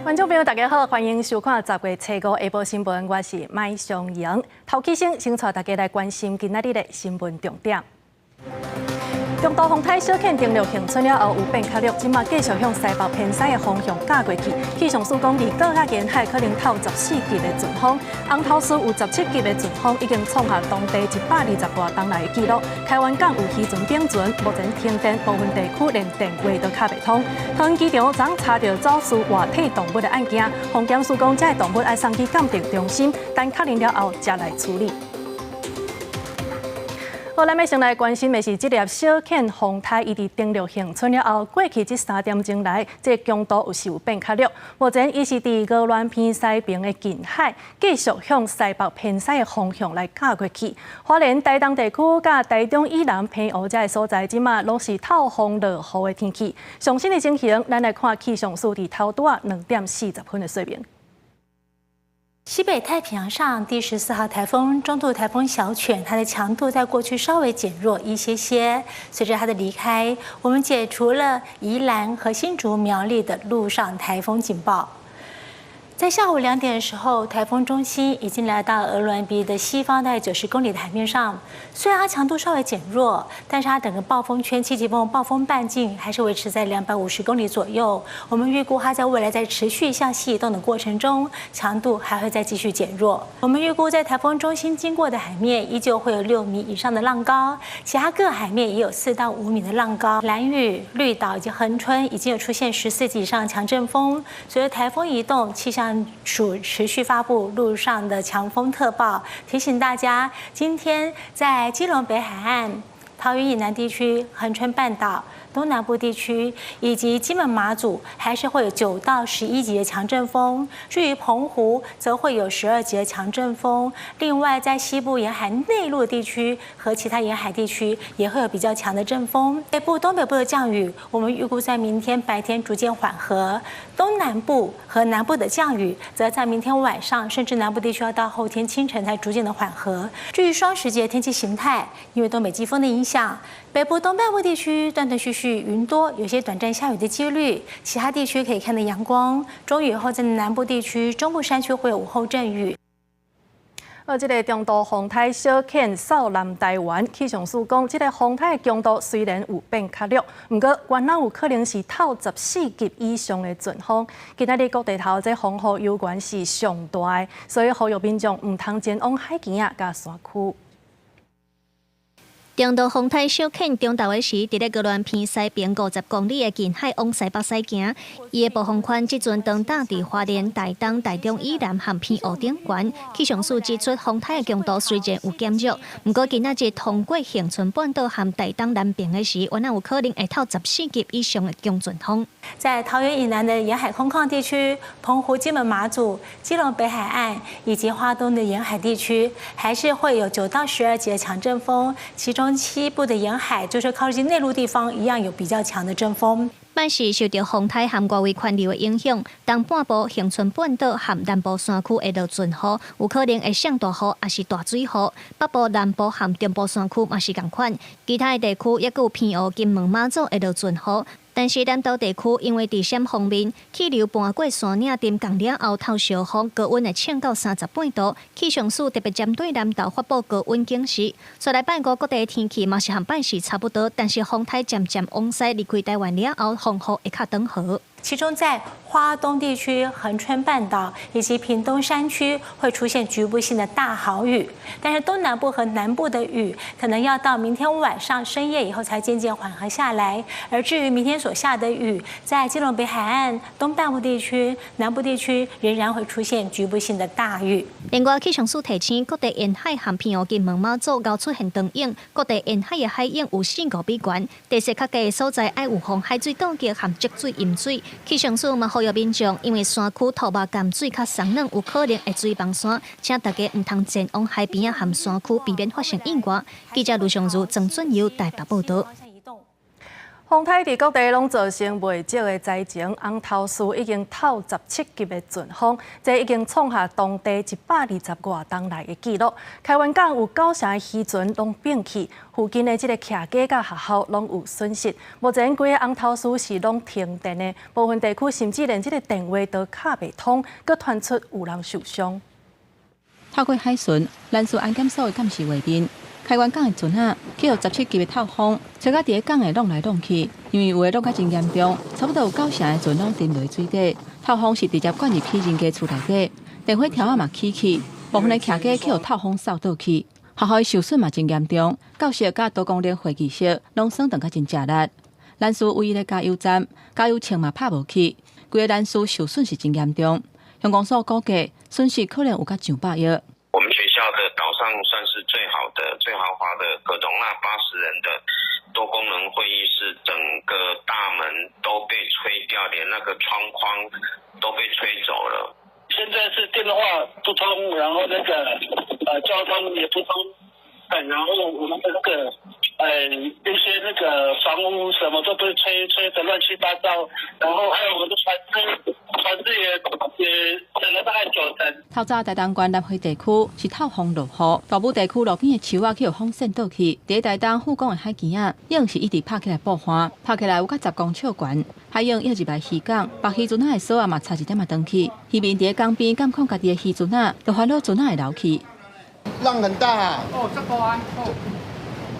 观众朋友，大家好，欢迎收看10月初5下晡新闻，我是麦尚莹。头起先带大家来关心今仔日的新闻重点。中度风台小犬登陆恒春了后，有变较弱，即马继续向西北偏西的方向驾过去。气象署讲，离岛啊沿海可能透14级的阵风，红头市有17级的阵风，已经创下当地120多冬来的纪录。台湾港有渔船冰船，目前停电，部分地区连电话都卡袂通。桃园机场昨查到走私活体动物的案件，防检署讲，这些动物要送去鉴定中心，等确认了后才来处理。好，咱要先来关心的是，这粒小犬风台，伊伫登陆恒春了后，过去这3点钟来，这强度有变较弱。目前伊是伫鹅銮偏西边的近海，继续向西北偏西的方向来驾过去。花莲台东地区甲台中以南偏乌这所在，即马拢是透风落雨的天气。上新的情形，咱来看气象署伫头拄啊2点40分的水面。西北太平洋上第14号台风中度台风小犬，它的强度在过去稍微减弱一些些。随着它的离开，我们解除了宜兰和新竹苗栗的陆上台风警报。在下午2点的时候，台风中心已经来到鹅銮鼻的西方大概90公里的海面上。虽然它强度稍微减弱，但是它整个暴风圈7级风暴风半径还是维持在250公里左右。我们预估它在未来在持续向西移动的过程中，强度还会再继续减弱。我们预估在台风中心经过的海面依旧会有6米以上的浪高，其他各海面也有4到5米的浪高。兰屿、绿岛以及恒春已经有出现14级以上强阵风。随着台风移动，气象署持续发布陆上的强风特报，提醒大家，今天在基隆北海岸、桃园以南地区、恒春半岛、东南部地区以及金门马祖，还是会有9到11级的强阵风。至于澎湖，则会有12级的强阵风。另外，在西部沿海内陆地区和其他沿海地区，也会有比较强的阵风。北部、东北部的降雨，我们预估在明天白天逐渐缓和。东南部和南部的降雨，则在明天晚上，甚至南部地区要到后天清晨才逐渐的缓和。至于双十节天气形态，因为东北季风的影响，北部东半部地区断断续续云多，有些短暂下雨的几率；其他地区可以看到阳光。中雨后，在南部地区、中部山区会有午后阵雨。这个中度风台小犬扫南台湾，气象署讲，这个风台的强度虽然有变较弱，不过原来有可能是透14级以上的阵风。今仔日各地头这风雨有关是上大的，所以呼吁民众唔通前往海边啊、甲山区。中度风台小犬中昼的时，伫咧鹅銮偏西边50公里的近海往西北西行。伊的暴风圈即阵长达伫花莲、台东、台中以南和偏乌顶悬。气象署指出，风台的强度虽然有减弱，不过今仔日通过恒春半岛和台东南边的时，原来有可能会透14级以上的强阵风。在桃园以南的沿海空旷地区、澎湖、金门、马祖、基隆北海岸以及花东的沿海地区，还是会有9到12级的强阵风，其中西部的沿海就是靠近内陆地方，一样有比较强的阵风。但是受到风台和外围环流的影响，东半部恒春半岛和南部山区会落阵雨，有可能会上大雨，也是大水雨。北部、南部和中部山区嘛是同款，其他的地区也有偏乌、金门、马祖会落阵雨。但是南岛地区因为地线方面，气流搬过山岭沉降了后透小风，高温会降到38度。气象署特别针对南岛发布高温警示。再来拜五各地天气嘛是和拜时差不多，但是风台渐渐往西离开台湾了后，风雨会较长和。其中在花东地区、恒春半岛以及屏东山区会出现局部性的大豪雨，但是东南部和南部的雨可能要到明天晚上深夜以后才渐渐缓和下来。而至于明天所下的雨，在基隆北海岸、东半部地区、南部地区仍然会出现局部性的大雨。另外，气象署提醒各地沿海和偏乌金门马祖要出现长影，各地沿海的海影有4、5米悬，地势较低的所在要有防海水倒击和积水淹水。气象署嘛呼吁民众，因为山区土木咸水较松软，有可能会水崩山，请大家唔通前往海边和山区，避免发生意外。记者卢尚如、郑俊尧台北报道。风台伫各地拢造成未少的灾情，红头树已经透17级的阵风，这已经创下当地120多冬来的纪录。开源港有9成的渔船拢摒弃，附近的这个徛家甲学校拢有损失。目前规个红头树是拢停电的，部分地区甚至连这个电话都卡袂通，佮传出有人受伤。透过海巡，兰屿安检所的监视画面。开源港的船仔去互17级的透风，吹到伫个港的弄来弄去，因为有的落甲真严重，差不多有9成的船拢沉落水底。透风是直接灌入去人家厝内底，电火条仔嘛起去，部分的徛家去互透风扫倒去，学校的受损嘛真严重，教室甲多功能会议室拢损断甲真食力。兰屿唯一的加油站，加油枪嘛拍无去，规个兰屿受损是真严重。乡公所估计损失可能有甲上100亿。我们学校的岛上算是最好的、最豪华的，可容纳80人的多功能会议室，整个大门都被吹掉，连那个窗框都被吹走了。现在是电话不通，然后那个交通也不通，然后我们的那个一些那个房屋什么都被吹得乱七八糟，然后还有我们的船只也整了大概9成。透早台东县南回地区是透风落雨，大埔地区路边的树仔去有风扇倒去，伫台东富港的海墘仔，影是一直拍起来爆花，拍起来有甲10公尺悬。海影又入来渔港，白渔船仔的锁啊嘛差一点仔转去，渔民伫个港边监控家己的渔船仔，就烦恼船仔会流去。浪很大啊！哦，这大啊！哦，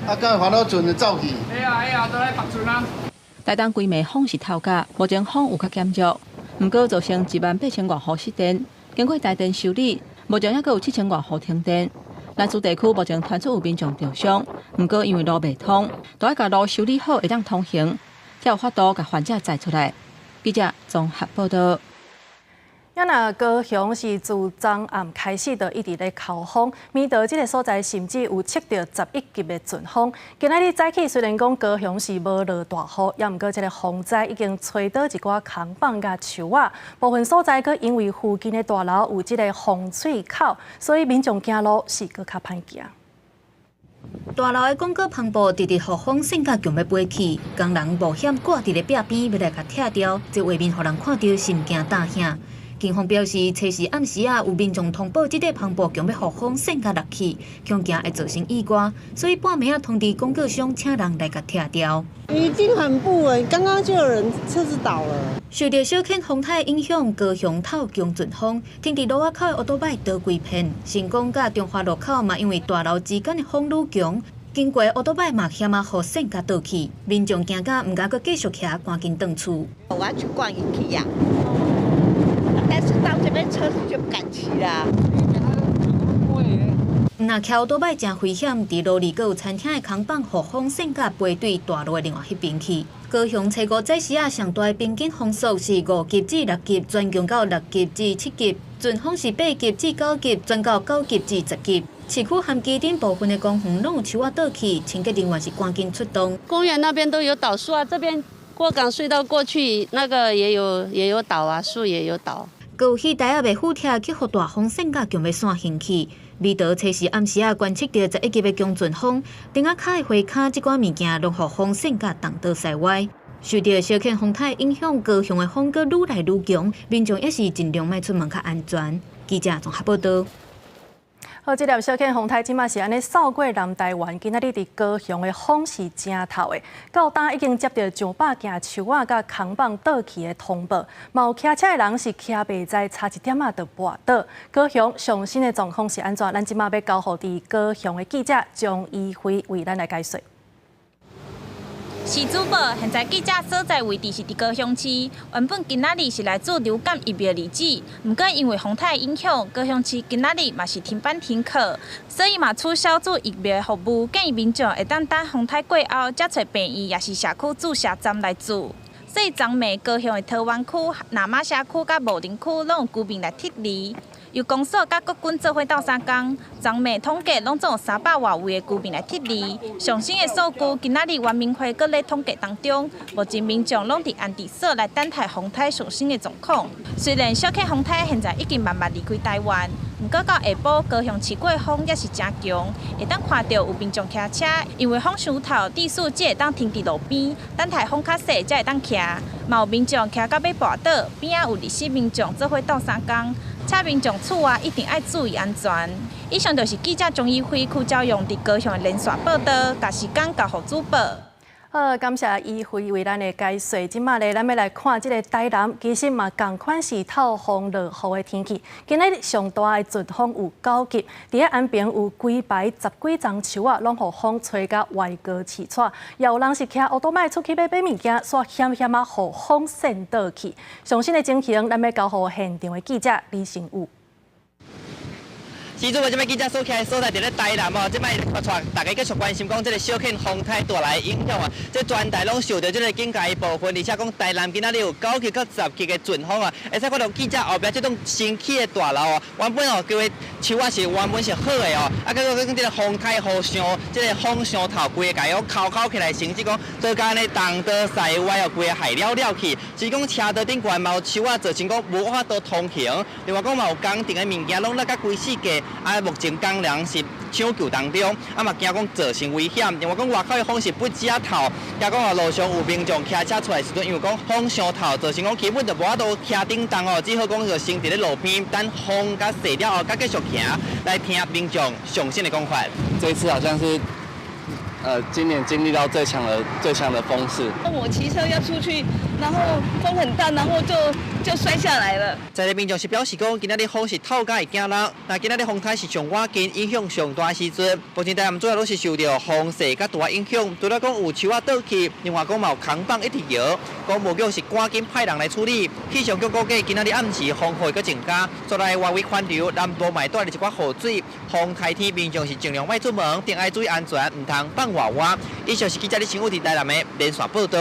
啊，刚才烦恼船就走去。哎呀，都来白船啊！台东规暝风是透假，目前风有较减弱，不过造成18000多户失电。经过台电修理，目前还阁有7000多户停电。兰屿地区目前传出有民众受伤，不过因为路未通，都要甲路修理好，会当通行，才有法度甲患者载出来。记者综合报道。那高雄是自昨暗开始就一直咧靠风，面到这个所在甚至有测到11级的阵风。今仔日早起虽然讲高雄是无落大雨，也毋过这个风灾已经吹倒一寡空棒甲树仔，部分所在阁因为附近的大楼有这个风水口，所以民众行路是阁较歹行。大楼的广告篷布直直予风扇甲强要飞起，工人冒险挂伫咧壁边要来甲拆掉，这画面互人看到心惊胆吓。警方表示，初时暗时有民众通报，这个篷布强要予风扇甲落去，恐惊会造成意外，所以半暝通知广告商，请人来甲拆掉。已经很不稳，刚刚就有人车子倒了。受到小犬风台影响，高雄透强阵风，停伫路仔口的奥多摆倒几片，成功甲中华路口嘛，因为大楼之间的风愈强，经过奥多摆嘛险啊，雨伞甲倒去，民众惊甲唔敢阁继续徛，赶紧转厝。我要去逛一去呀。但是到这边车子就不敢骑啦。那徛多摆真危险，伫路里阁有餐厅的空棒，予风扇甲飞对大路的另外迄边去。高雄初五早时上大的平均风速是5级至6级，转强到6级至7级；阵风是8级至9级，转到9级至10级。市区和基顶部分的公园拢有树仔倒去，清洁人员是赶紧出动。公园那边都有倒树啊，这边过港隧道过去那个也有倒啊，树也有倒。有迄台也未附贴去，互大风扇甲强要散行去。美岛初时暗时观测到11级的强阵风，顶仔卡的花卡即款物件拢互风扇甲挡到塞歪。受到小犬风台影响，高雄的风阁愈来愈强，民众也是尽量迈出门较安全。记者综合报道。好，这粒小犬风台即马是安尼扫过南台湾，今仔日伫高雄的风是正透的。到当已经接到上百件树仔甲空棒倒去的通报，嘛有骑车的人是骑袂在，差一点仔就跋倒。高雄上新的状况是安怎？咱即马要交互伫高雄的记者张依辉为咱来解说。是主报，现在记者所在位置是伫高雄市。原本今仔日是来做流感疫苗日子，不过因为风台影响，高雄市今仔日嘛是停班停课，所以嘛取消做疫苗服务，建议民众会等风台过后，再找病院也是社区注射站来做。虽即昨暝高雄的桃园区、那玛夏区甲武林区拢有居民来撤离。由公所甲国军做伙斗相共，昨暝统计拢总有300外位的居民来撤离。上新的数据，今仔日原民会阁咧统计当中，目前民众拢伫安置所来等待风台上新的状况。虽然小克风台现在已经慢慢离开台湾，不过到下晡高雄市过风也是真强，会当看到有民众骑车，因为风伤透，地势只会当停伫路边，等待风较细才会当骑。嘛有民众骑到要跋倒，边仔有20民众做伙斗相共。请民众厝外一定要注意安全。以上就是记者钟义辉、邱昭勇伫高雄的连续报道，把时间交予主播。好，感谢义辉为咱的解说。即马咧，咱要来看即个台南，其实嘛同款是透风落雨的天气。今日上大的阵风有9级，伫咧安平有几排10几丛树啊，拢互风吹甲歪高起撮，也有人是骑乌多麦出去买物件，煞险险啊，互风扇倒去。上新的情形，咱要交予现场的记者李成武。时阵，即摆记者所在所在伫咧台南哦，即摆大家继续关心讲即个小犬风台带来的影响啊，即全台拢受到即个警戒部分，而且讲台南今仔日有9级到10级的阵风啊，会使看到记者后壁即种新起的大楼哦，原本哦叫做树啊是原本是好的哦，啊结果讲即个风台雨上，即个风上头规个甲扣起来，甚至讲做甲呢东倒西歪哦，规个害了去，是讲车道顶悬嘛有树啊，造成讲无法度通行，另外讲嘛有工程的物件拢落甲规死价。啊，目前工人是抢救当中，啊嘛惊讲造成危险。另外讲外口的风是不止啊透，也讲啊路上有民众骑车出来时阵，因为讲风伤透，造成讲根本就无法度骑顶动哦，只好讲就先伫咧路边等风甲熄了后，甲继续行来听民众上新的讲法。这一次好像是。今年经历到最强的风势。我骑车要出去，然后风很大，然后就摔下来了。在地民众是表示讲，今仔日风是透甲会惊人，但今仔日风台是上晚间影响上大时阵，目前台南主要都是受到风势甲大影响。除了讲有树啊倒去，另外讲嘛有空棒一直摇，公务局是赶紧派人来处理。气象局估计今仔日暗时风会阁增加，再来外围环流南部嘛带来一寡雨水，风台天民众是尽量莫出门，定要注意安全，唔通放外活。以上是记者李新武伫台南的连续报道。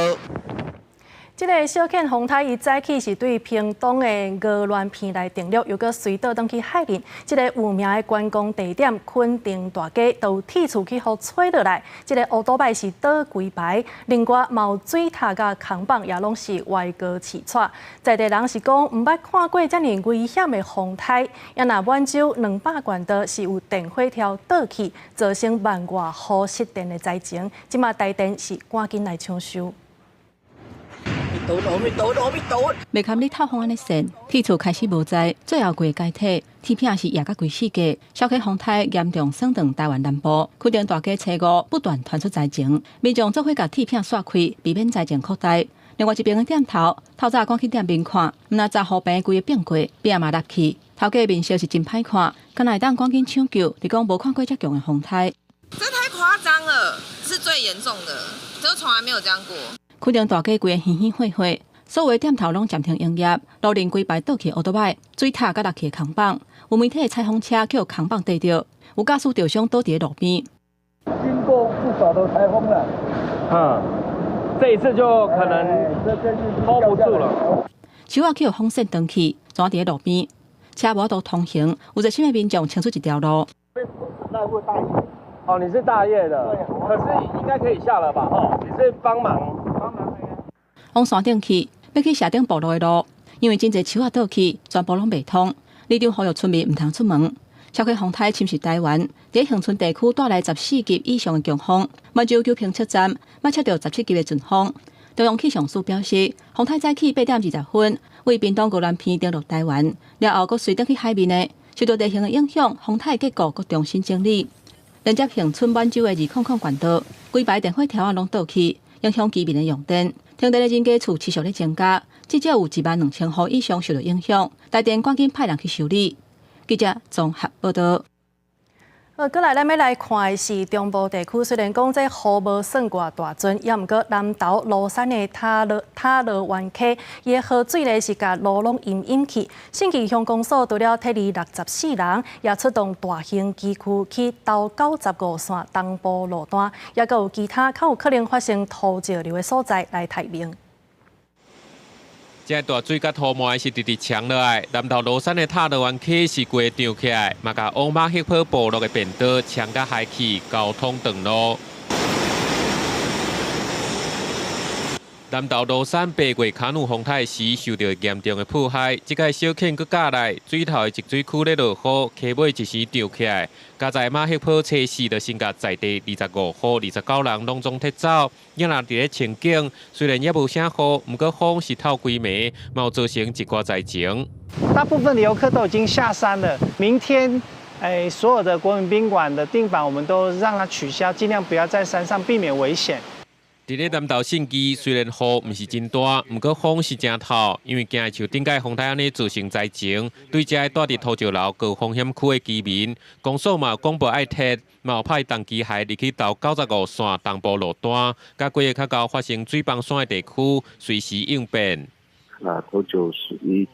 这个小犬风台伊早起是对屏东的鹅銮鼻来登陆，又搁随倒登去海面。这个有名的观光地点垦丁大街都有铁柱去互吹落来。这个乌多摆是倒规排，另外嘛有水塔甲空棒也拢是歪高起撮。在地人是讲唔捌看过遮尔危险的风台，也若满洲200罐的是有电火条倒去，造成万外户失电的灾情。即马台电是赶紧来抢修。未堪你透风安尼线，铁柱开始无在，最后过解体，天片是压甲规世界。小克风台严重损断台湾南部，垦丁大街车五不断传出灾情，民众做伙甲铁片刷开，避免灾情扩大。另外一边的店头，透早赶去店面看，毋那十户病规个变过，变嘛落去。头家面色是真歹看，敢若会当赶紧抢救，你讲无看过遮强的风台。这太夸张了，是最严重的，这从来没有这样过。垦丁大街规个烟烟火火，所有的店头拢暂停营业，路边规排倒去乌多摆，水塔甲落去的空棒，有媒体的采访车叫空棒逮着，有驾驶受伤倒伫路边。经过不少的台风了，这一次就可能 hold 不住了。树啊，去风扇断去，撞伫路边，车无法度通行，有热心的民众清出一条路。哦，你是大业的，可是应该可以下了吧？哦，你是帮忙。往山顶去，要去社顶步路的路，因为真侪树啊倒去，全部拢袂通。里长呼吁村民唔通出门。小克风台侵蚀台湾，伫恒春地区带来14级以上的强风，满洲九评测站卖测到17级的阵风。中央气象署表示，风台早起8点20分为屏东鹅銮鼻登陆台湾，了后佫随登去海面的，受到地形的影响，风台结构佫重新整理。连接恒春满洲的200管道，规排电火条啊拢倒去，影响居民的用电。停电的人家厝持续咧增加，至少有12000户以上受到影响。台电赶紧派人去修理。记者综合报道。过来咱要来看的是中部地区，虽然讲这雨无算偌大阵，也毋过南投罗山的塔罗湾溪，伊的河水咧是甲路拢淹去。新奇乡公所除了撤离64人，也出动大型机区去兜95线东部路段，也阁有其他较有可能发生土石流的所在来提名。这大水甲土沫是直直冲落来，南投罗山的塔罗湾溪是规涨起来，嘛甲乌马溪坡部落的便道冲甲海去，交通断路。南投罗山八月卡努风台时受到严重的迫害，即个小坑搁加来，水头的集水区咧落雨，溪尾一时涨起来。加在马溪坡车市的先甲在地25户29人拢总撤走，也若伫咧情景，虽然也无啥雨，不过风是透几暝，冇造成一寡灾情。大部分的游客都已经下山了，明天。所有的国民宾馆的订房，我们都让它取消，尽量不要在山上，避免危险。伫咧南投县区，虽然雨毋是真大，不过风是真透，因为惊会像顶届风台安尼造成灾情。对遮住伫土石楼高风险区的居民，公所嘛广播爱贴，嘛有派重机械入去到95线东部路段，甲几个较高发生水崩山的地区，随时应变。头91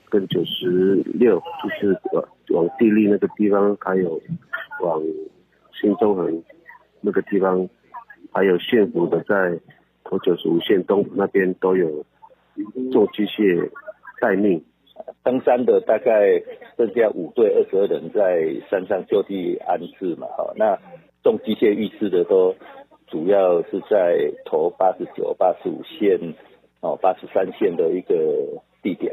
跟96，就是往地利那个地方，还有往新中横那个地方。还有县府的在头95线东那边都有重机械待命，登山的大概剩下5队22人在山上就地安置嘛，那重机械预置的都主要是在头89、85线、83线的一个地点。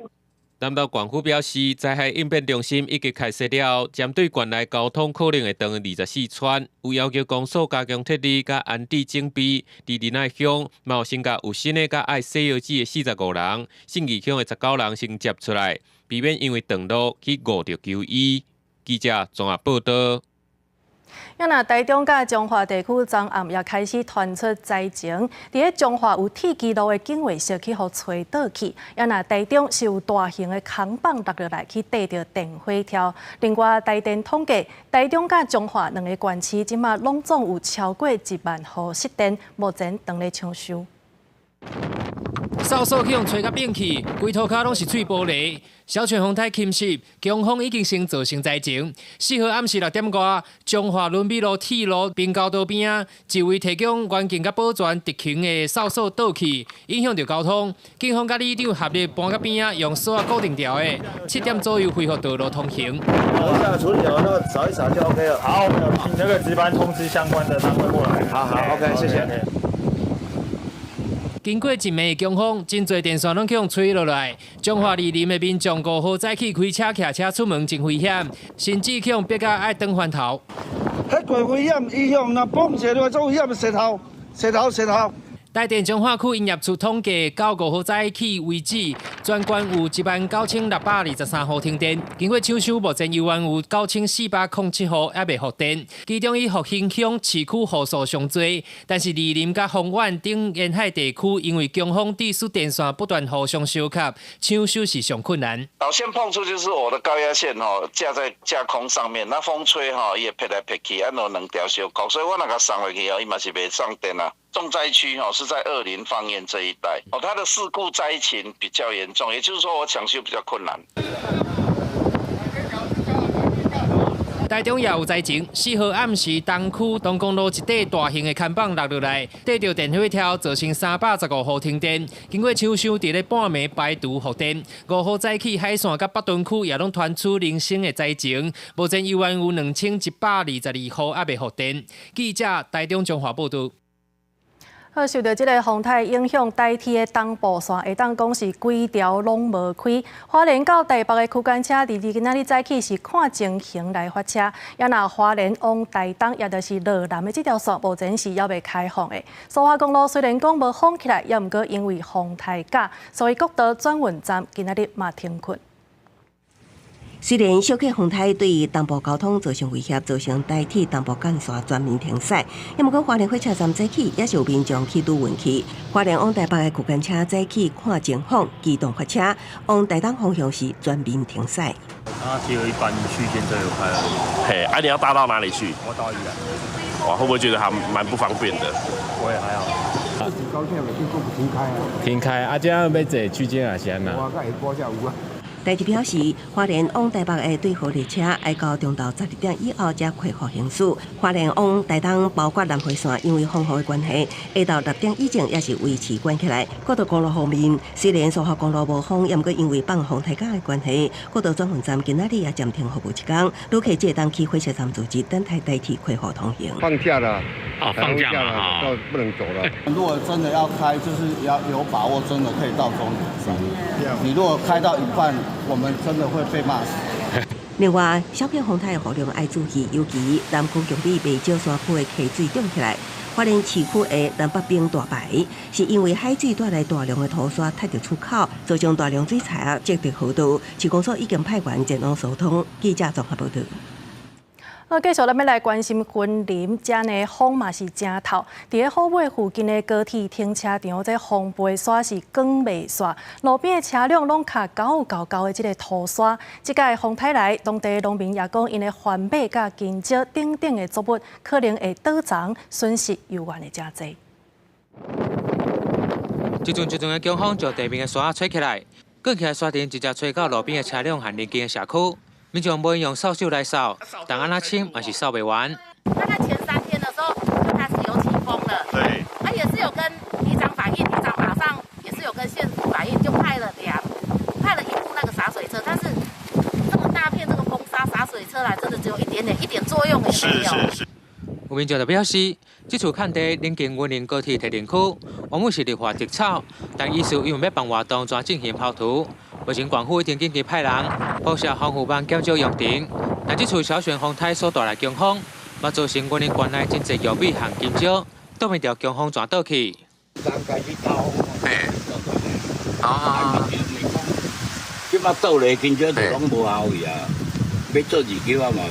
南投县府表示，灾害应变中心已经开设了，针对县内交通可能会断24串，有要求公所加强设立甲安置整备。伫仁爱乡，嘛有先甲有新的甲爱西药剂的45人，信义乡的19人先接出来，避免因为断路去误着求医。记者综合报道。台中甲彰化地区昨暗也开始传出灾情，伫咧彰化有铁基路的警卫小区互吹倒去，台中是有大型的扛棒落落来去缀着电火条。另外，台电统计，台中甲彰化两个县市即马拢总有超过1万户失电，目前正咧抢修。扫帚去用吹甲变去，规涂骹拢是碎玻璃。小泉风台侵袭，强风已经先造成灾情。4号暗时6点外，彰化伦比路铁路滨交道边啊，一位提供环境甲保全特勤的扫帚倒去，影响到交通。警方甲里长合力搬到边啊，用锁固定掉的。7点左右恢复道路通行。等一下处理好，那个扫一扫就 OK 了。好，请那个值班通知相关的单位过来。好 ，OK， 谢谢。经过一暝的强风，真侪电线拢去用吹落来。彰化离林的民众5号早起开车骑车出门真危险，甚至去用逼甲爱转翻头。迄过危险，伊向那碰车的做危险的石头。台电彰化区营业处统计，到5号早起为止，全县有19623户停电。经过抢修，目前依然有9407户还未复电。其中以复兴乡市区户数上多，但是梨林甲丰苑等沿海地区，因为强风地输电线不断互相相卡，抢修是上困难。导线碰触就是我的高压线架在架空上面，那风吹伊会撇来撇去，有2条小骨，所以我那个送回去伊嘛是袂上电啊。重灾区是在20芳苑这一带它的事故灾情比较严重，也就是说我抢修比较困难。台中也有灾情，4号暗时东区东公路一块大型的看板落落来，缀着电火条，造成315户停电。经过抢修，伫咧半暝排除复电。5号早起海线甲北屯区也拢传出零星的灾情，目前依然有2122户还未复电。记者台中彰化报道。受到这个风台影响，台铁的东部线会当讲是规条拢无开。花莲到台北的区间车，伫今仔日早起是看情形来发车。也若花莲往台东，也就是落南的这条线，目前是还未开放的。苏花公路虽然讲无封起来，也毋过因为风台假，所以各道转运站今仔日嘛停运。虽然小克风台对东部交通造成威胁，造成台铁东部干线全面停驶，也毋过花莲火车站早起也是有民众去拄运气。花莲往台北的区间车早起看前方机动发车，往台东方向是全面停驶。只有一班区间车有开了。嘿，你要搭到哪里去？我到宜兰。哇，会不会觉得还蛮不方便的？我也还好。高铁袂经过停开啊。停开，这样要坐区间啊是安那？我甲下晡才有啊。台铁表示，花莲往台北的对号列车要到中昼12点以后才恢复行驶。花莲往台东包括南回线，因为风雨的关系，下到6点以前也是维持关起来。国道公路方面，虽然苏花公路无风，也毋过因为放风台假的关系，国道转运站今仔日也暂停服务一天。旅客这当去火车站组织等待台铁恢复通行。放假了，放假了，就不能走了。如果真的要开，就是要有把握，真的可以到终点上。你如果开到一半，我们真的会被骂死。另外，小片风台的雨量爱注意，尤其南区强地北少山区的溪水涨起来。花莲市区的南北边大排，是因为海水带来大量的土沙踢到出口，造成大量水彩啊积在河道。市公所已经派员前往疏通。记者综合报道。继续咱要来关心云林，遮呢风嘛是真透。伫咧虎尾附近的高铁停车场，这风背沙是光袂煞，路边的车辆拢卡高的这个土沙。即届风台来，当地农民也讲，因的环马甲金蕉等等的作物，可能会倒藏，损失油源的真济。一阵的强风将地面的沙吹起来，滚起来沙尘直接吹到路边的车辆和邻近的社区。民众不用扫帚来扫，但安那清也是扫不完。大概前3天的时候就开始有起风了，对，也是有跟里长反映，里长马上也是有跟县府反映，就派了1部那个洒水车，但是这么大片这个风沙洒水车来，真的只有一点作用也没有。是。有民众就表示，这处看地临近云林高铁提电区，原本是绿化植草，但医师因为要办活动，专进行刨土。目前县府已经紧急派人布设防护网减少用电，但这次小旋风台所带来强风，嘛造成云林县内真侪玉米和金蕉都未条强风全倒去。即摆倒来金蕉就拢无效去啊，要做2球啊嘛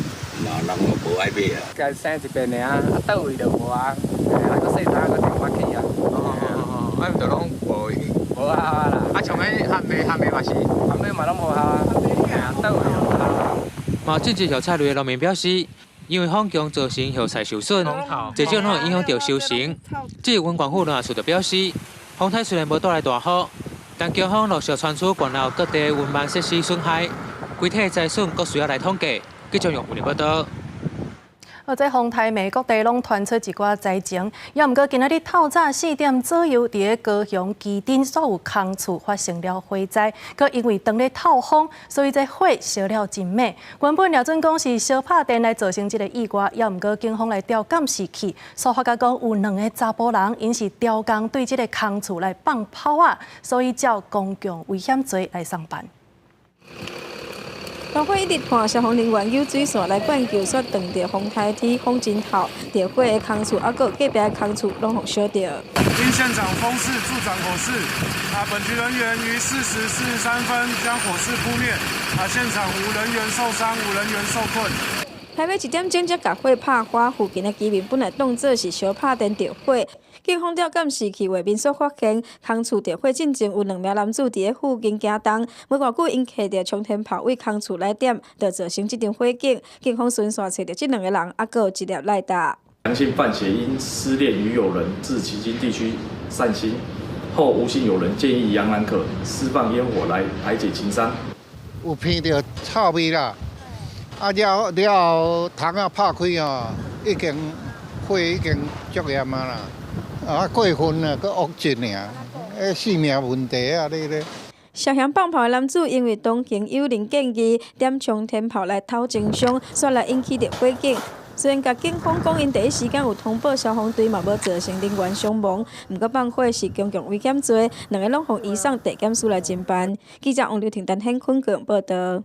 人都无爱买啊。该生一遍尔，倒位就无啊，个细单个电话去啊。啊，就拢无啊啦。啊，像迄含麦嘛是，含麦嘛拢无效啊。倒位就无效。嘛，真济叶菜类的农民表示，因为风强造成叶菜受损，最少拢会影响到收成。这个云管府农业处就表示，风台虽然无带来大雨，但强风陆续传出县内各地云网设施损害，具体财损阁需要来统计。记者用云林报道。这风台美各地拢传出一寡灾情，也毋过今仔日透早4点左右，伫咧高雄基丁所有空厝发生了火灾，佮因为当咧透风，所以这火烧了真猛。原本廖准讲是小拍电来造成这个意外，也毋过警方来调监视器，所发觉讲有2个查甫人，因是调工对这个空厝来放炮啊，所以照公共危险罪来上班。大火一直看消防人员有水线来灌救，煞撞到风台天风真透，着火的空厝，还佫隔壁的空厝拢互烧着。因现场风势助长火势，本局人员于4时43分将火势扑灭，现场无人员受伤，无人员受困。台北1点钟才甲火拍花，附近的居民本来当作是小拍电着火。警方调监视器画面所发现，空厝着火进前有2名男子伫咧附近行动，没偌久因摕着冲天炮为空厝来点，就造成这场火警。警方顺线找到这2个人，还佫有一粒赖达。阳性犯嫌因失恋女友人至旗津地区散心后，无姓友人建议杨兰可释放烟火来排解情伤。有闻到臭味啦，了窗啊拍开哦，火已经足严啊啦。过分啊，佮恶质尔，性命问题啊，你咧。涉嫌放炮的男子因为当行有人建议点冲天炮来讨情伤，煞来引起着火警。虽然甲警方讲因第一时间有通报消防队，嘛无造成人员伤亡，不过放火是公共危险罪，2个拢互移送地检署来侦办。记者王刘婷、陈显坤个报道。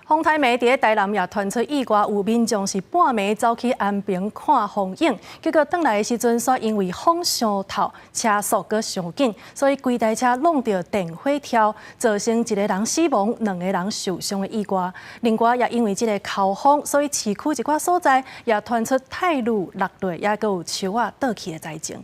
风台暝伫台南也传出意外，有民众是半暝走去安平看风景，结果转来的时阵，煞因为风伤透，车速阁伤紧，所以规台车弄到电火条，造成1个人死亡，2个人受伤的意外。另外也因为这个口风，所以市区一寡所在也传出太雨落落，也阁有树仔倒去的灾情。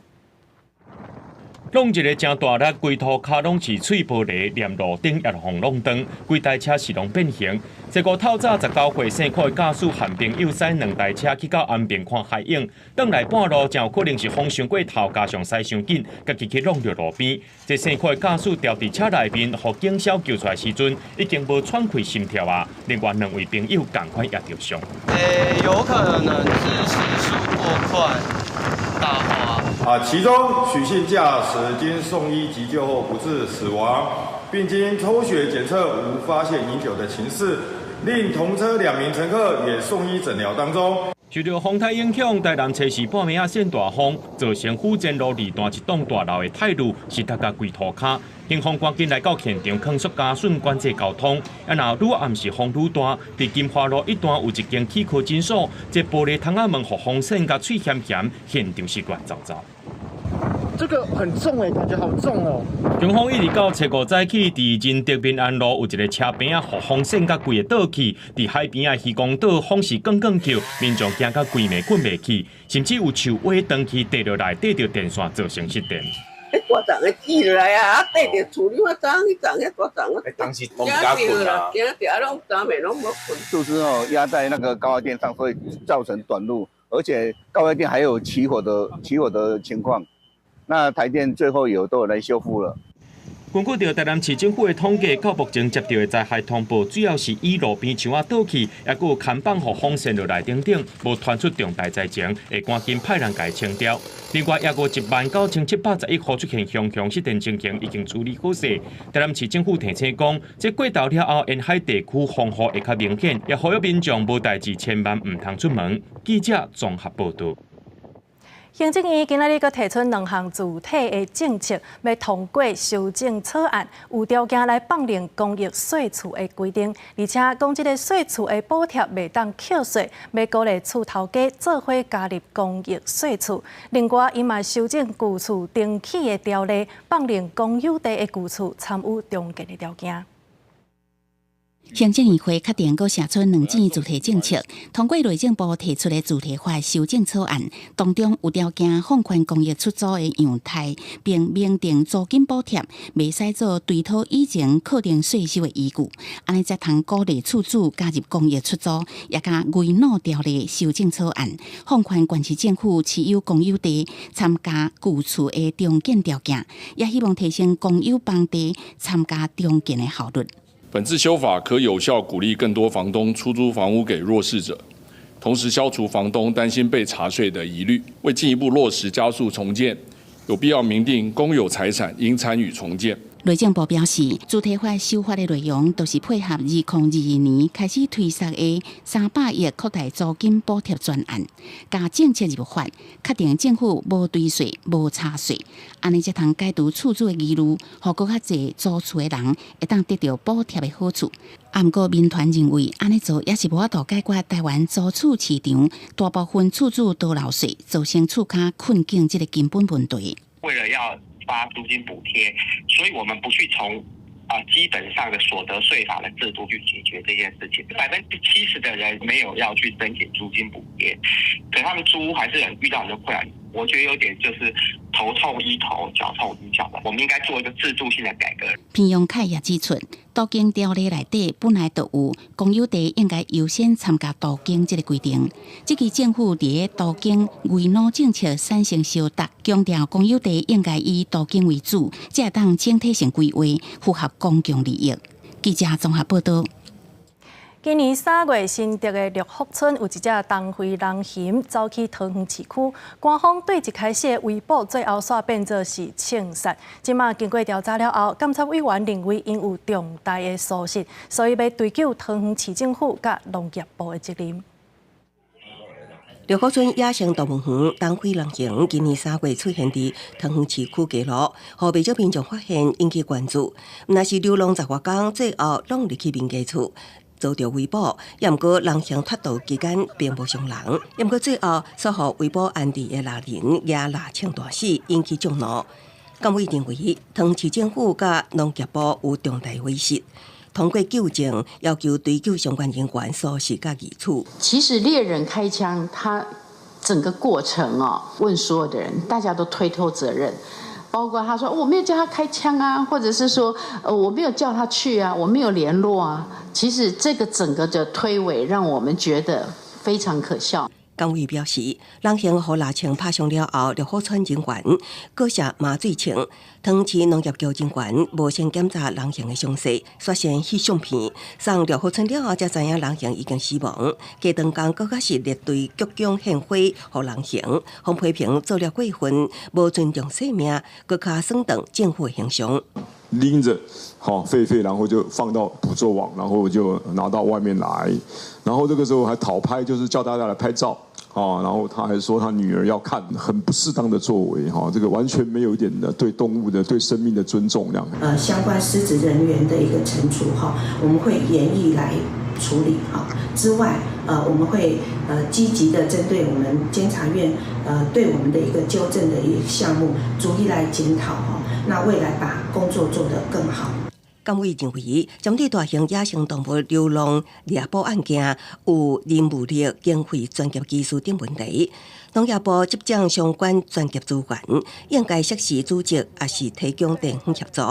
弄一个真大力，规涂骹拢是碎玻璃，连路顶也红弄灯，规台车是拢变形。这个透早19岁姓柯的驾驶和朋友驶2台车去到安平看海影，转来半路真有可能是风伤过头，加上驶伤紧，家己去弄到路边。这姓柯的驾驶掉伫车内面，互警消救出来时阵，已经无喘气心跳啊。另外2位朋友赶快也着伤。有可能是时速过快打滑。其中许姓驾驶经送医急救后不治死亡，并经抽血检测无发现饮酒的情事。另同车2名乘客也送医诊疗当中。受到风台影响，台南车市半暝啊现大风，造成府前路2段一栋大楼的铁路是大家规涂骹。警方赶紧来到现场，控诉加顺管制交通。然后愈暗时风愈大，伫金华路一段有一间气科诊所，这玻璃窗仔门互风扇甲脆咸咸，现场是乱糟糟。这个很重哎，感觉好重哦。警方一直到7号早起，伫仁德平安路有一个车边啊，互风扇甲规个倒去，伫海边啊渔光岛风势更叫，民众惊甲规暝困袂去，甚至有树瓦断去跌落来，跌到电线造成失电。大丛的挤落来啊，跌着厝里，我昨去昨遐大丛啊，当时都不敢困啊，惊着拢昨暝拢无困。就是压在那个高压电上，所以造成短路，而且高压电还有起火的情况。那台电最后都有来修复了。根据着台南市政府的统计，到目前接到的灾害通报，主要是以路边墙啊倒去，也有牵绑互风扇落来等等，无传出重大灾情，会赶紧派人甲清掉。另外，也有19711户出现凶失电情形，已经处理好势。台南市政府提醒讲，这过道了后，沿海地区风雨会较明显，也呼吁民众无代志千万唔通出门。记者综合报道。行政院今仔日阁提出2项具体的政策，要通过修正草案，有条件来放领公益税厝的规定，而且讲这个税厝的补贴袂当扣税，要鼓励厝头家做伙加入公益税厝。另外，伊嘛修正旧厝登记的条例，放领公有地的旧厝参与中介的条件。行政院会确定，阁写出2项具体政策，通过内政部提出的具体化修正草案，当中有条件放宽公益出租的样态，并明定租金补贴袂使做对讨以前课定税收的依据，安尼才通鼓励厝主加入公益出租，也甲违挪条例修正草案，放宽县市政府持有公有地参加旧厝的中建条件，也希望提升公有房地参加中建的效率。本次修法可有效鼓励更多房东出租房屋给弱势者，同时消除房东担心被查税的疑虑。为进一步落实加速重建，有必要明定公有财产应参与重建。内政部表示，具体化修法的内容都是配合2022年开始推出的300亿扩大租金补贴专案，加政策入法，确定政府无追税、无查税，安尼才通解除厝主的疑虑，互更较侪租厝的人会当得到补贴的好处。不过，民团认为，安尼做也是无法度解决台湾租厝市场大部分厝主都漏税，造成厝价困境这个根本问题。为了要发租金补贴，所以我们不去从基本上的所得税法的制度去解决这件事情。70%的人没有要去申请租金补贴，可他们租屋还是遇到很多困难。我觉得有点就是头痛医头，脚痛医脚的。我们应该做一个制度性的改革。平庸凯也指出，都更条例内底本来就有公有地应该优先参加都更这个规定。这个政府伫都更违挪政策产生相达，强调公有地应该以都更为主，才当整体性规划，符合公共利益。记者综合报道。今年3月，新竹的六福村有一只东非狼熊走去桃园市区，官方对一开始的围捕，最后煞变作是枪杀。即马经过调查了后，监察委员认为因有重大的疏失，所以要追究桃园市政府甲农业部的责任。六福村野生动物园东非狼熊今年3月出现伫桃园市区街路，互不少民众发现引起关注。若是流浪10多天，最后拢入去民家厝。遭到围捕，也毋过狼熊脱逃期间并无伤人，也毋过最后所互围捕安置的老人也拿枪大死，引起众怒。监委认为，桃园市政府甲农业部有重大违失，通过纠正，要求追究相关人员疏失甲遗处。其实猎人开枪，他整个过程问所有的人，大家都推脱责任。包括他说我没有叫他开枪啊，或者是说我没有叫他去啊，我没有联络啊。其实这个整个的推诿让我们觉得非常可笑。港委表示，人行和拉枪拍伤了后，烈火村人员割下麻醉枪，汤市农业局人员无先检查人行的伤势，率先翕相片。送烈火村了后，才知影人行已经死亡。加长工更加是列队鞠躬献花，互人行。洪批评做了过分，无尊重生命，搁加升等政府的形象。拎着狒，然后就放到捕捉网，然后就拿到外面来，然后这个时候还讨拍，就是叫大家来拍照然后他还说他女儿要看，很不适当的作为这个完全没有一点的对动物的、对生命的尊重这样。相关失职人员的一个惩处我们会严厉来处理之外，我们会积极的针对我们监察院对我们的一个纠正的一个项目，逐一来检讨那未来把工作做得更好。港委认为，针对大型野生动物流浪猎捕案件有人物力、经费、专业技术等问题，农业部接掌相关专业资源，应该适时组织，也是提供地方协助。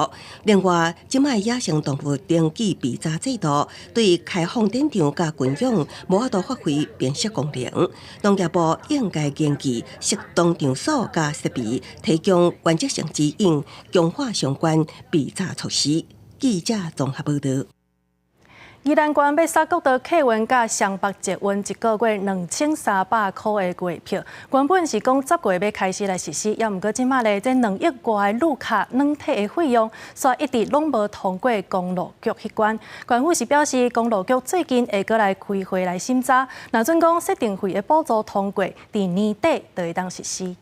另外，今卖野生动物登记备查制度对开放展场甲群养无法度发挥辨识功能，农业部应该研究适当场所甲设备，提供原则性指引，强化相关备查措施。记者综合报道。宜兰县要杀国道客运甲双北捷运一个月2300块的月票，原本是讲10月要开始来实施，也毋过即马咧，这2亿外的旅客软体的费用，煞一直拢无通过公路局迄关。县府是表示，公路局最近会过来开会来审查，若准讲设定费的补助通过，伫年底就会当实施。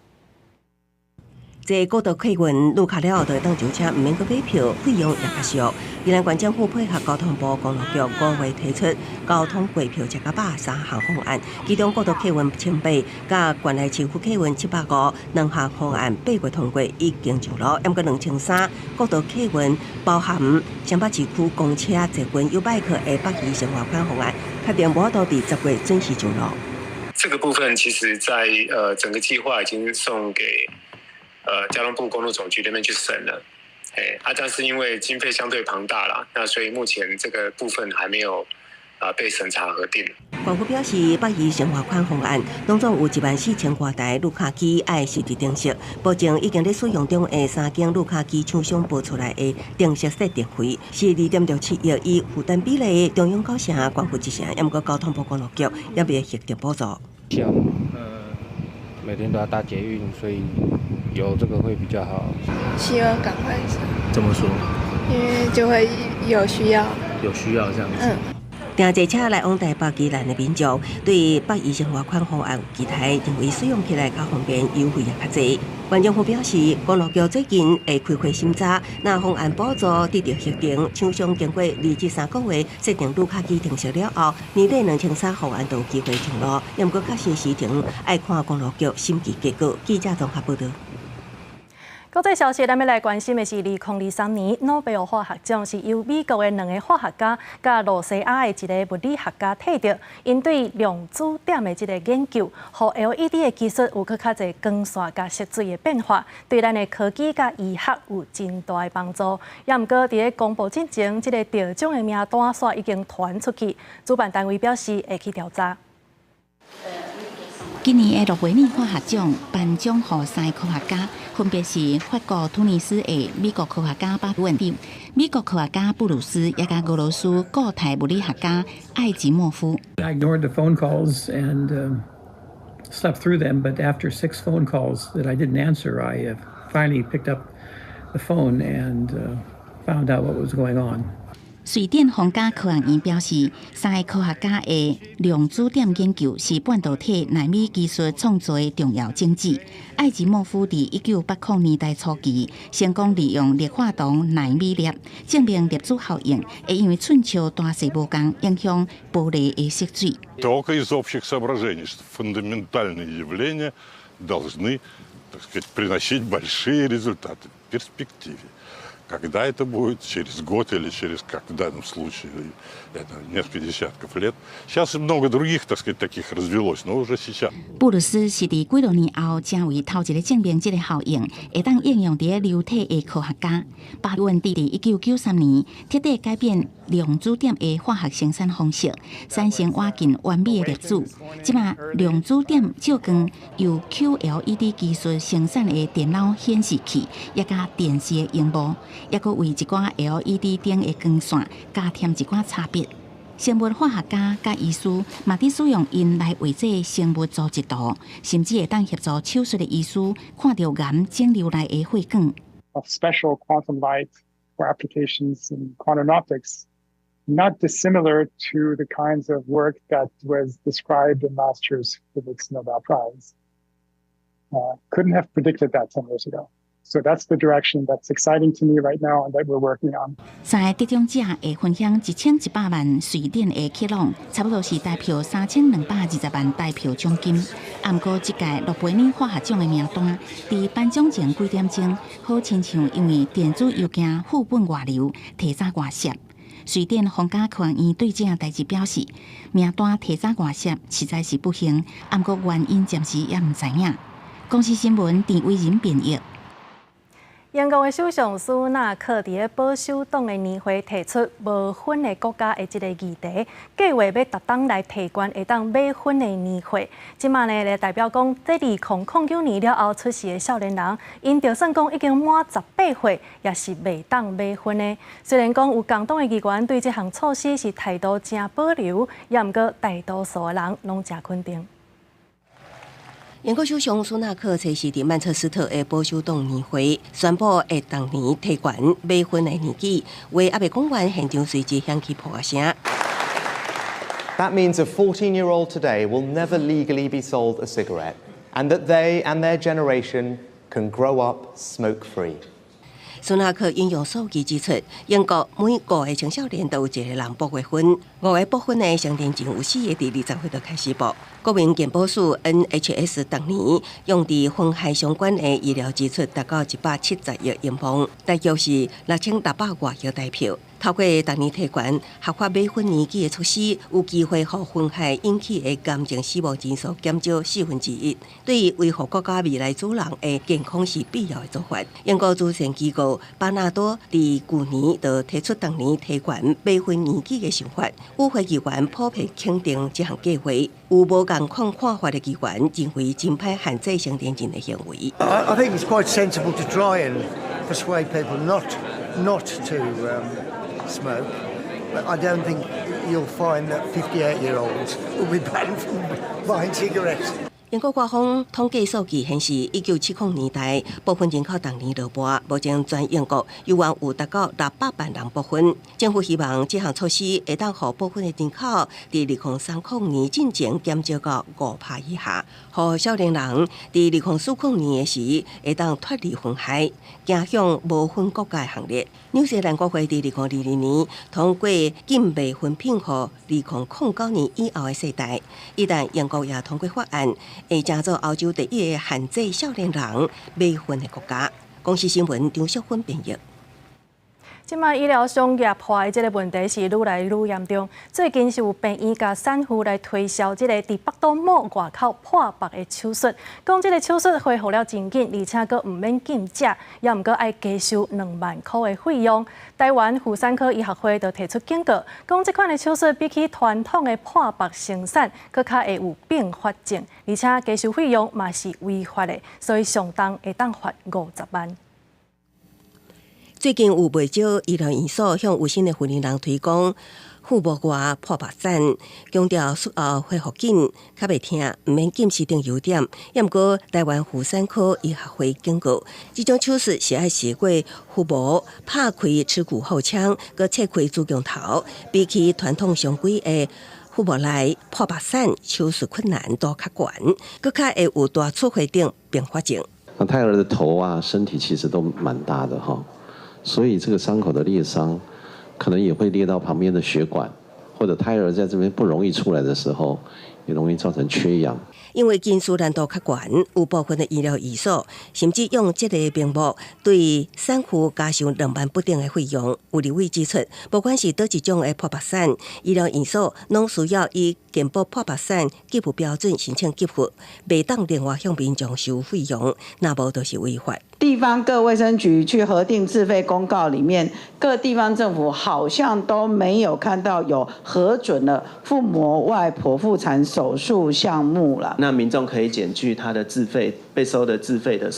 这国道客运旅客了后，就会当上车，毋免阁买票，费用也较俗。宜兰县政府配合交通部公路局5月提出交通月票1甲8三项方案，其中国道客运1800，甲县内市府客运750，两项方案8月通过已经上路，不过2300国道客运包含双北市区公车、捷运、U bike的北宜生活款方案，确定无法度伫10月准时上路。这个部分其实在整个计划已经送给交通部公路总局那边去审了，但是因为经费相对庞大啦，那所以目前这个部分还没有被审查核定。县府表示，北宜生活款方案当中有14000多台旅客机爱实地定息，保证已经在使用中的3间旅客机厂商拨出来的定息设定费是2.67亿，以负担比例中央9成，县府1成，也不过交通部公路局也未核定补助。每天都要搭捷运，所以有这个会比较好。希望赶快上。怎么说？因为就会有需要。有需要这样子。订坐车来往台北宜兰的民众，对北宜生活款方案有期待，认为使用起来较方便，优惠也较侪。县政府表示，公路局最近会开会审查，那方案补助得到核定，厂商经过2至3个月设定旅客机停息了后，年底2300方案都有机会上路。也不过较新时程，爱看公路局审计结果。记者综合报道。国际消息，咱要来关心的是2023年诺贝尔化学奖是由美国的2个化学家甲罗西亚的一个物理学家摕到，因对量子点的这个研究，和 LED 的技术有较侪光线甲色水的变化，对咱的科技甲医学有真大的帮助。也毋过，伫咧公布之前，这个得奖的名单煞已经传出去，主办单位表示会去调查。今年的诺贝尔化学奖颁奖予3个科学家，分别是法国突尼斯的美国科学家巴文蒂、美国科学家布鲁斯，也甲俄罗斯固态物理学家艾吉莫夫。I ignored the phone calls and slept through them, but after 6 phone calls that I didn't answer, I finally picked up the phone and found out what was going on. 瑞典皇家科学院表示，3个科学家的量子点研究是半导体纳米技术创造的重要证据。艾吉莫夫伫1980年代初期成功利用砾化铜纳米粒，证明粒子效应会因为寸草大小无同，影响玻璃的色水。Только из общих соображений, что фундаментальные явления должны, так сказать, приносить большие результаты в перспективе. Когда это будет, через год или через, как в данном случае, это несколько десятков лет. Сейчас много других, так сказать, таких развелось, но уже сейчас. 布鲁斯是伫几多年后成为头一个证明这个效应会当应用伫流体的科学家。巴温蒂伫1993年彻底改变量子点的化学生产方式，产生接近完美的粒子。即马量子点照光由 QLED 技术生产的电脑显示器，也加电视的荧幕。也阁为一寡 LED 灯的光线加添一寡差别。生物化学家甲医师嘛伫使用因来绘制生物组织图，甚至会当协助手术的医师看到癌肿瘤内的血管。Of special quantum light for applications in quantum optics, not dissimilar to the kinds of work that was described in last year's Physics Nobel Prize. Couldn't have predicted that 10 years ago. So that's the direction that's exciting to me right now and that we're working on. 三个得奖者会分享1100万瑞典的克朗，差不多是代表3220万代票奖金。不过，这届诺贝尔化学奖的名单，伫颁奖前几点钟，好亲像因为电子邮件副本外流，提早外泄。瑞典皇家科学院对这件代志表示，名单提早外泄实在是不幸，不过原因暂时也唔知影。公司新闻陈伟仁编译。英国的首相苏纳克伫保守党的年会提出无分的国家的这个议题，计划要逐党来提关会当买分的年会。即马呢，咧代表讲，在2009年了后出世的少年人，因就算讲已经满18岁，也是未当买分的。虽然讲有共党的议员对这项措施是态度真保留，也毋过大多数的人拢真肯定。英国首相苏纳克测试伫曼彻斯特的保守党年会，宣布会当年提悬买分的年纪，话还未讲完，现场随即响起破声。That means a 14-year-old today will never legally be sold a cigarette, and that they and their generation can grow up smoke-free. 苏纳克引用数据指出，英国每5个青少年都有一个人不结婚，5个不婚的相电前有4个伫20岁就开始报。国民健保署 NHS 当年用伫婚害相关的医疗支出达到170亿英镑，大约是6600多亿台票。透过当年提悬合法买婚年纪的措施，有机会互婚害引起的癌症死亡人数减少1/4，对于维护国家未来主人的健康是必要的做法。英国主权机构巴纳多伫去年就提出当年提悬买婚年纪的想法，与会议员普遍肯定这项计划。有无共款看法的议员认为真歹限制成年人的行为。I think it's quite sensible to try and persuade people not to smoke, but I don't think you'll find that 58-year-olds will be banned from buying cigarettes. 英国官方统计数据显示，1970年代部分人口当年落败，目前全英国有望有达到600万人不婚。政府希望这项措施会当互部分的人口伫2030年进前减少到5%以下，互少年人伫2040年时会当脱离婚害，走向无婚国家行列。纽西兰国会伫2020年通过禁卖婚品予2009年以后的世代，一旦英国也通过法案，会成做欧洲第一个限制少年人买婚的国家。公司新闻张淑芬编译。即卖医疗商业化的这个问题是愈来愈严重。最近是有病院甲产妇来推销这个伫北都某外口破腹的手术，讲这个手术恢复了真紧，而且佫毋免禁食，也毋过爱加收2万块的费用。台湾妇产科医学会就提出警告，讲这款的手术比起传统的破腹生产，佫较会有并发症，而且加收费用嘛是违法的，所以上重会当罚50万。最近有不少医疗院所向有心的妇女人推广腹部外破腹产，强调术后恢复紧，较袂痛，毋免禁食等优点。也毋过，台湾妇产科医学会警告，这种手术是爱试过腹部拍开耻骨后腔，佮切开子宫头，比起传统常规的腹部内破腹产手术困难度较悬，佮较会有大出血等并发症。那胎儿的头啊、身体其实都蛮大的哈。所以这个伤口的裂伤，可能也会裂到旁边的血管，或者胎儿在这边不容易出来的时候，也容易造成缺氧。因为技术难度较悬，有部分的医疗医所甚至用这个名目对产妇加收2万不等的费用。有立委指出，不管是倒一种的破白散，医疗医所拢需要以健保破白散给付标准申请给付，袂当另外向民众收费用，那无就是违法。地方各卫生局去核定自费公告里面，各地方政府好像都没有看到有核准了腹膜外剖腹产手术项目了。那民众可以检具他的自费被收的自费的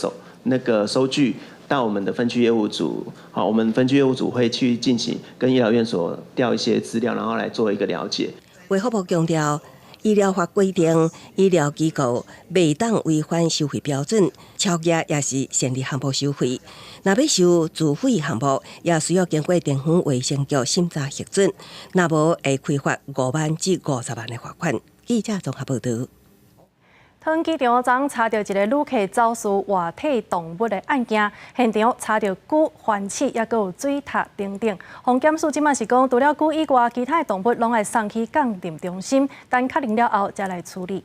收据到我们的分区业务组，好，我们分区业务组会去进行跟医疗院所调一些资料，然后来做一个了解。卫福部强调，医疗法规定，医疗机构袂当违反收费标准，超额也是限制项目收费。若要收自费项目，也需要经过地方卫生局审查核准，若无会开罚5万至50万的罚款。记者综合报道。桃园机场昨查到一个旅客走私活体动物的案件，现场查到龟、番薯，也有水獭等等。防检署即马是讲，除了龟以外，其他的动物拢会送去鉴定中心，等确认了后再来处理。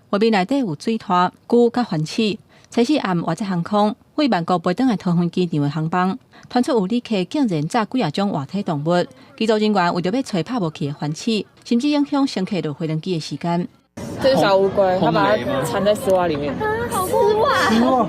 画面内底有水獭、龟甲番薯。初四暗或者航空为曼谷飞转来桃园机场的航班，传出有旅客竟然炸几啊种活体动物。机组人员为着要找拍无去的番薯，甚至影响乘客落飞轮机的时间。这是小乌龟，它把它缠在丝袜里面。好丝袜。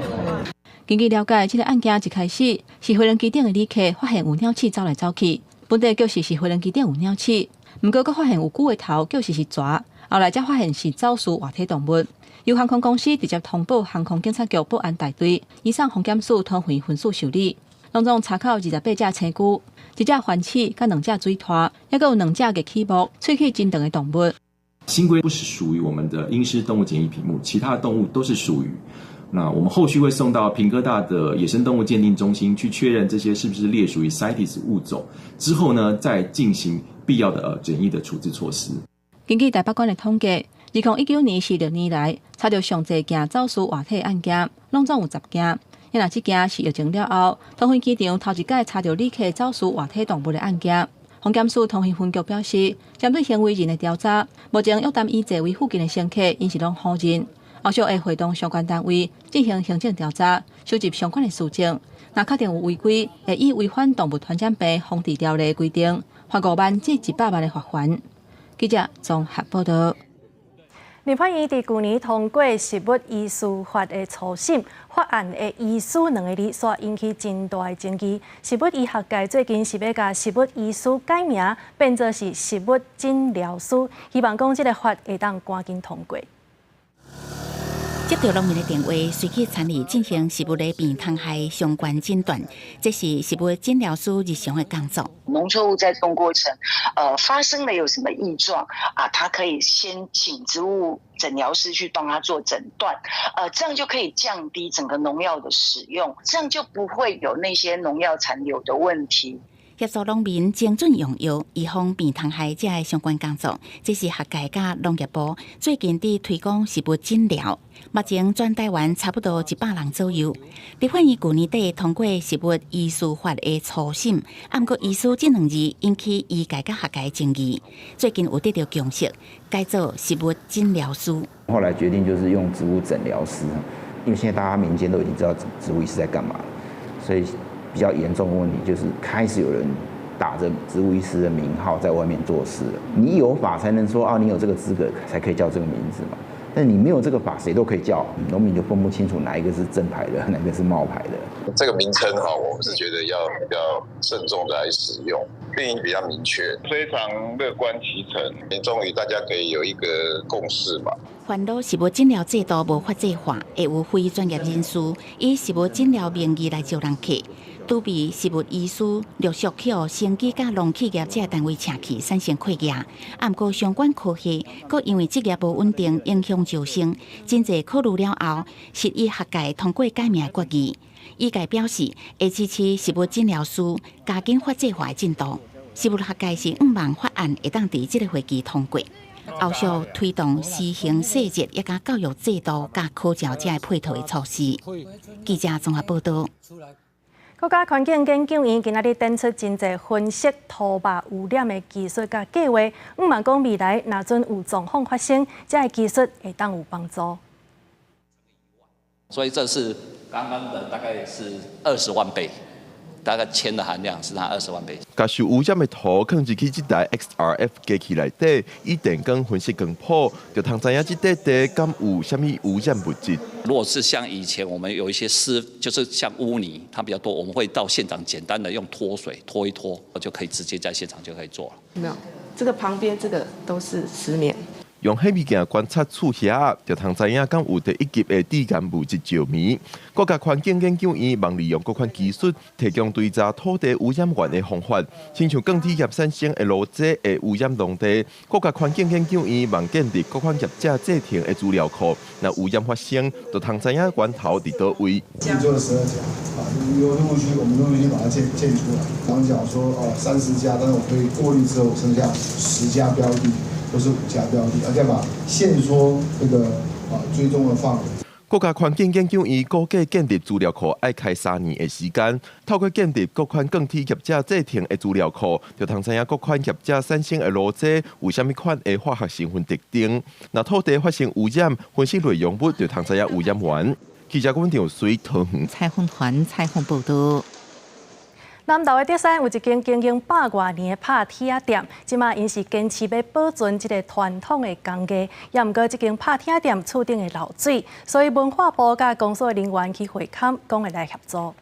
根据了解，这个案件一开始是飞轮机顶的旅客发现有鸟鼠走来走去，本地就是飞轮机顶有鸟鼠，不过佫发现有龟的头就是蛇，后来才发现是走私活体动物。由航空公司直接通报航空警察局保安大队，移送防检署桃园分署受理。拢总查扣28只青龟、1只番薯、甲2只水獭，还有2只嘅起目、喙齿真长的动物。新龟不是属于我们的阴湿动物检疫品目，其他的动物都是属于。那我们后续会送到屏科大的野生动物鉴定中心去确认这些是不是列属于 CITES 物种，之后呢再进行必要的检疫的处置措施。根据台北县的统计，2019年是6年来查到上侪件走私活体案件，拢总有10件。因若这件是疫情了后，桃园机场头一届查到旅客走私活体动物的案件。防检署桃园分局表示，针对行为人的调查，目前约谈医座位附近的乘客，因是拢好人。后续会会同相关单位进行行政调查，收集相关的事证。若确定有违规，会以违反动物传染病防治条例规定，罚5万至100万的罚款。记者综合报道。立法院伫去年通过食物医师法的初审，法案的医师2个字煞引起真大的争议。食物医学界最近是要甲食物医师改名，变作是食物诊疗师，希望讲这个法会当赶紧通过。接到农民的电话，随去参与进行食物的病虫害相关诊断，这是食物诊疗师日常的工作。农作物在动过程，发生了有什么异状啊？他可以先请植物诊疗师去帮他做诊断，这样就可以降低整个农药的使用，这样就不会有那些农药残留的问题。协助农民精准用药，预防病虫害这的相关工作，这是学界甲农业部最近伫推广食物诊疗。目前全台湾差不多100人左右。立法院去年底通过食物医师法的初审，不过医师这2字引起医界甲学界争议。最近有得到共识，改做食物诊疗师。后来决定就是用植物诊疗师，因为现在大家民间都已经知道植物医师在干嘛，所以比较严重的问题就是开始有人打着植物医师的名号在外面做事了。你有法才能说你有这个资格才可以叫这个名字嘛。但你没有这个法，谁都可以叫，农民就分不清楚哪一个是正牌的，哪个是冒牌的。这个名称我们是觉得要比较慎重的来使用，定义比较明确，非常乐观其成，终于大家可以有一个共识吧。烦恼食物诊疗制度无法制化，会有非专业人士以食物诊疗名义来招人客。拄被食物医师陆续去生技甲农企业这单位请去，产生缺业。不过相关科系，阁因为职业无稳定，影响招生。真侪考虑了后，实以学界通过改名决议。医界表示，会支持食物诊疗师加紧法制化的进度。食物学界是5万法案会当伫这个会期通过。后续推动施行细节，也甲教育制度甲考照这配套的措施。记者综合报道。国家环境研究院今仔日展出真侪分析土壤污染的技术甲计划，嘛讲未来若准有状况发生，这个技术会当有帮助。所以这是刚刚的大概是20万倍。 大概铅的含量是它20万倍。甲受污染的土放入去这台 XRF 机器内底，以电光分析光谱，就通知影这块地敢有啥物污染物质。如果是像以前我们有一些就是像污泥，它比较多，我们会到现场简单的用脱水拖一拖，就可以直接在现场就可以做了。没有，这个旁边这个都是石棉。 用迄物件观察触遐，就通知影敢有第1级的致癌物质石棉。国家环境研究院望利用各款技术，提供追查土地污染源的方法，亲像钢铁业产生的路基的污染农地。国家环境研究院望建立各款业者制定的资料库，那污染发生，就通知影源头伫倒位。做了12家，有陆续我们都已经把它建出来。刚讲说30家，但是我可以过滤之后剩下10家标的。 都是5家标的，而且把限缩这个追踪的范围。国家环境研究院估计建立资料库要开3年的时间，透过建立各款钢铁业者制定的资料库，就通知影各款业者产生的路基有啥物款的化学成分特征。若土地发生污染，分析内容物就通知影污染源。记者阮张水桃园采访团采访报道。 南投的德山有一间经营100多年的拍铁店，即马因是坚持要保存这个传统的工艺，也毋过这间拍铁店厝顶的漏水，所以文化部甲公所人员去会勘，讲会来协助。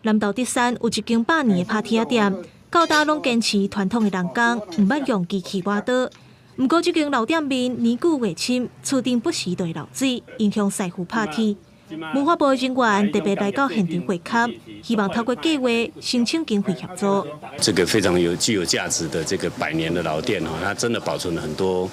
南投德山有一间100年的拍铁店，到大拢坚持传统的人工，毋捌用机器挖刀。毋过这间老店面年久月深，厝顶不时就会漏水，影响师傅拍铁。 文化部人员特别来到现场会勘，希望透过计划申请经费协助。这个非常具有价值的这个100年的老店它真的保存了很多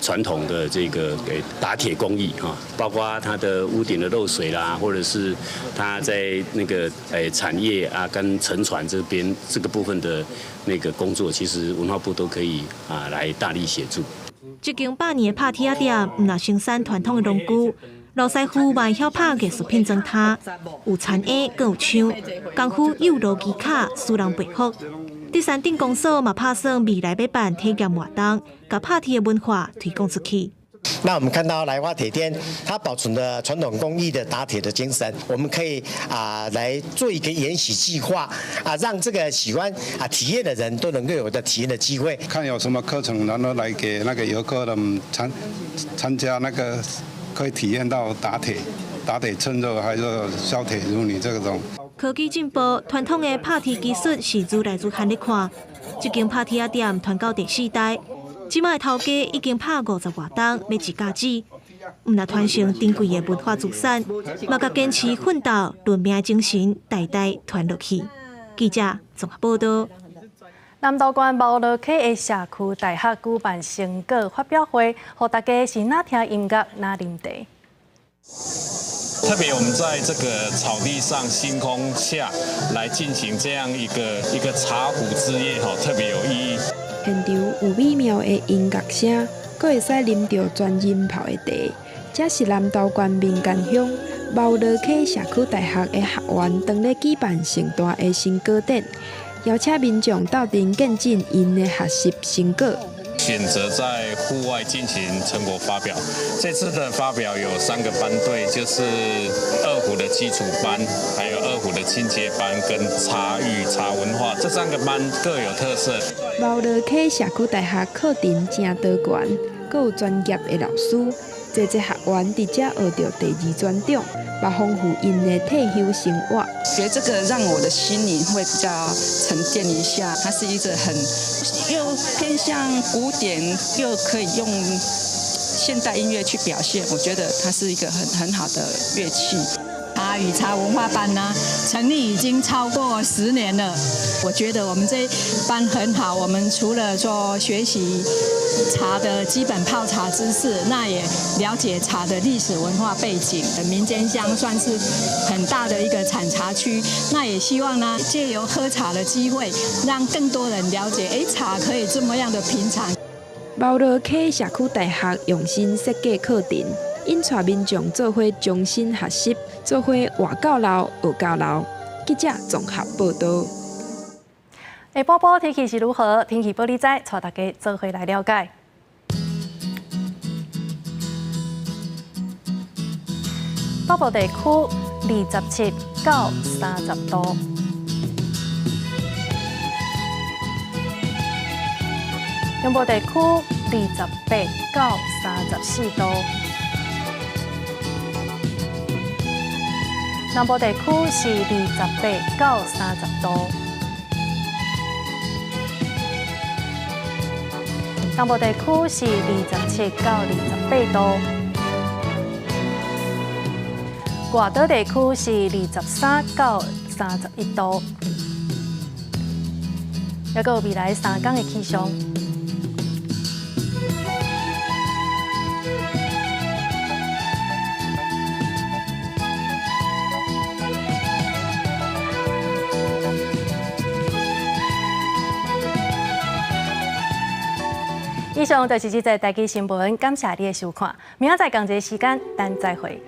传统的这个打铁工艺包括它的屋顶的漏水啦，或者是它在那个产业啊跟沉船这边这个部分的那个工作，其实文化部都可以来大力协助。这间100年的拍铁店，毋但生产传统的农具。 老师傅嘛会晓拍艺术品装塔，有残影，更有枪，功夫有路技巧，使人佩服。第三镇公所嘛拍算未来要办体验活动，把拍铁的文化推广出去。 那我们看到来花铁店，它保存了传统工艺的打铁的精神，我们可以来做一个研习计划让这个喜欢体验的人都能够有的体验的机会。看有什么课程，然后来给那个游客的参加那个。 可以体验到打铁趁热，还有削铁如泥这种。科技进步，传统的拍铁技术是愈来愈罕你看。这间拍铁店传到第4代，即卖头家已经拍50多档，要一家子。毋但传承珍贵的文化资产，嘛甲坚持奋斗、论命的精神代代传落去。记者综合报道。 南投县茂罗溪的社区大学举办成果发表会，让大家是哪听音乐哪啉茶。特别我们在这个草地上、星空下来进行这样一个茶壶之夜，特别有意义。现场有美妙的音乐声，阁会使啉到专音泡的茶。这是南投县民间乡茂罗溪社区大学的学员当咧举办盛大的成果展。 邀请民众到庭见证因的学习成果。选择在户外进行成果发表。这次的发表有3个班队，就是二胡的基础班，还有二胡的进阶班跟茶语茶文化，这3个班各有特色。茂罗溪社区大学课程真多元，阁有专业的老师。 这学员伫遮学到第2专长，也丰富因的退休生活。学这个让我的心灵会比较沉淀一下，它是一个又偏向古典，又可以用现代音乐去表现。我觉得它是一个很好的乐器。 茶语茶文化班呢，成立已经超过10年了。我觉得我们这班很好，我们除了说学习茶的基本泡茶知识，那也了解茶的历史文化背景。民间乡算是很大的一个产茶区，那也希望呢，借由喝茶的机会，让更多人了解，茶可以这么样的平常。茂罗溪社区大学用心设计课程，引带民众做伙终身学习，做伙活到老、学到老。记者综合报道。下晡晡天气是如何？天气报你知，带大家做伙来了解。北部地区27到30度，中部地区28到34度，南部地区是28到30度，东部地区是27到28度。外岛地区是23到31度，还有未来3天的气象。以上就是这则台记新闻，感谢你的收看，明仔载同一时间，咱再会。